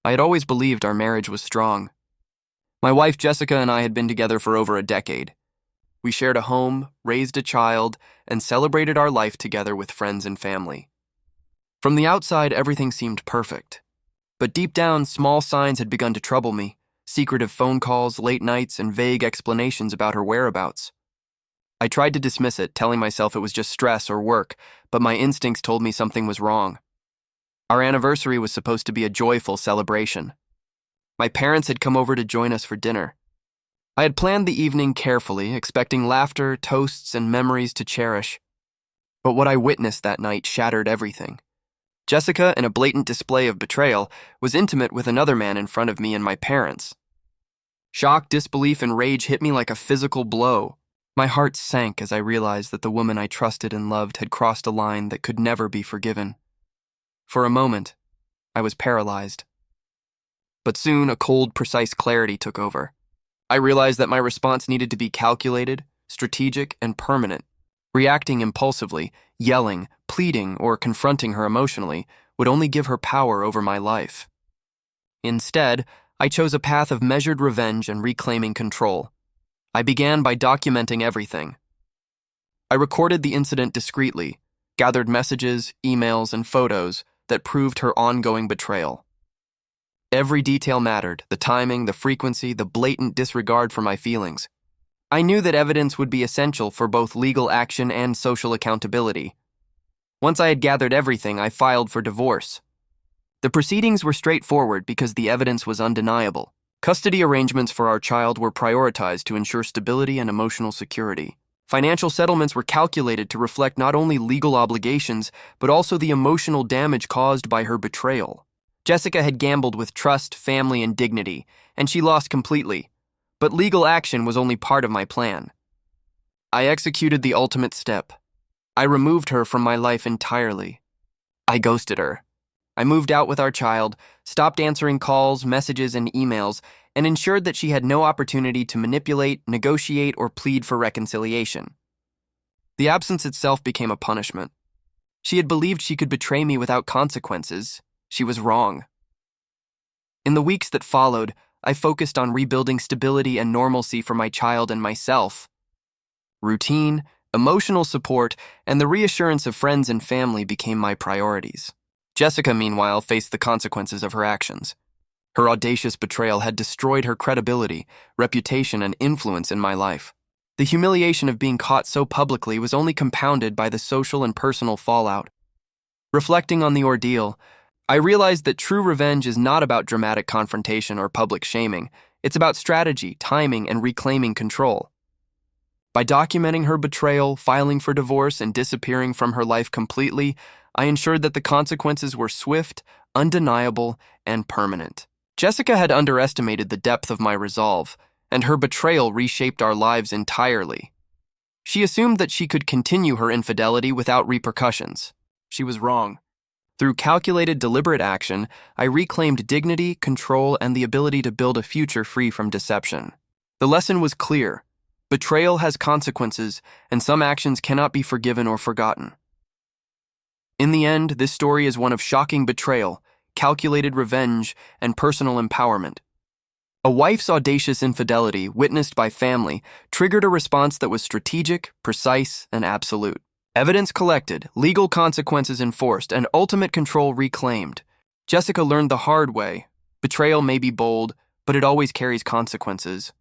I had always believed our marriage was strong. My wife Jessica and I had been together for over a decade. We shared a home, raised a child, and celebrated our life together with friends and family. From the outside, everything seemed perfect. But deep down, small signs had begun to trouble me: secretive phone calls, late nights, and vague explanations about her whereabouts. I tried to dismiss it, telling myself it was just stress or work, but my instincts told me something was wrong. Our anniversary was supposed to be a joyful celebration. My parents had come over to join us for dinner. I had planned the evening carefully, expecting laughter, toasts, and memories to cherish. But what I witnessed that night shattered everything. Jessica, in a blatant display of betrayal, was intimate with another man in front of me and my parents. Shock, disbelief, and rage hit me like a physical blow. My heart sank as I realized that the woman I trusted and loved had crossed a line that could never be forgiven. For a moment, I was paralyzed. But soon, a cold, precise clarity took over. I realized that my response needed to be calculated, strategic, and permanent. Reacting impulsively, yelling, pleading, or confronting her emotionally would only give her power over my life. Instead, I chose a path of measured revenge and reclaiming control. I began by documenting everything. I recorded the incident discreetly, gathered messages, emails, and photos that proved her ongoing betrayal. Every detail mattered: the timing, the frequency, the blatant disregard for my feelings. I knew that evidence would be essential for both legal action and social accountability. Once I had gathered everything, I filed for divorce. The proceedings were straightforward because the evidence was undeniable. Custody arrangements for our child were prioritized to ensure stability and emotional security. Financial settlements were calculated to reflect not only legal obligations, but also the emotional damage caused by her betrayal. Jessica had gambled with trust, family, and dignity, and she lost completely. But legal action was only part of my plan. I executed the ultimate step. I removed her from my life entirely. I ghosted her. I moved out with our child, stopped answering calls, messages, and emails, and ensured that she had no opportunity to manipulate, negotiate, or plead for reconciliation. The absence itself became a punishment. She had believed she could betray me without consequences. She was wrong. In the weeks that followed, I focused on rebuilding stability and normalcy for my child and myself. Routine, emotional support, and the reassurance of friends and family became my priorities. Jessica, meanwhile, faced the consequences of her actions. Her audacious betrayal had destroyed her credibility, reputation, and influence in my life. The humiliation of being caught so publicly was only compounded by the social and personal fallout. Reflecting on the ordeal, I realized that true revenge is not about dramatic confrontation or public shaming. It's about strategy, timing, and reclaiming control. By documenting her betrayal, filing for divorce, and disappearing from her life completely, I ensured that the consequences were swift, undeniable, and permanent. Jessica had underestimated the depth of my resolve, and her betrayal reshaped our lives entirely. She assumed that she could continue her infidelity without repercussions. She was wrong. Through calculated, deliberate action, I reclaimed dignity, control, and the ability to build a future free from deception. The lesson was clear. Betrayal has consequences, and some actions cannot be forgiven or forgotten. In the end, this story is one of shocking betrayal, calculated revenge, and personal empowerment. A wife's audacious infidelity, witnessed by family, triggered a response that was strategic, precise, and absolute. Evidence collected, legal consequences enforced, and ultimate control reclaimed. Jessica learned the hard way. Betrayal may be bold, but it always carries consequences.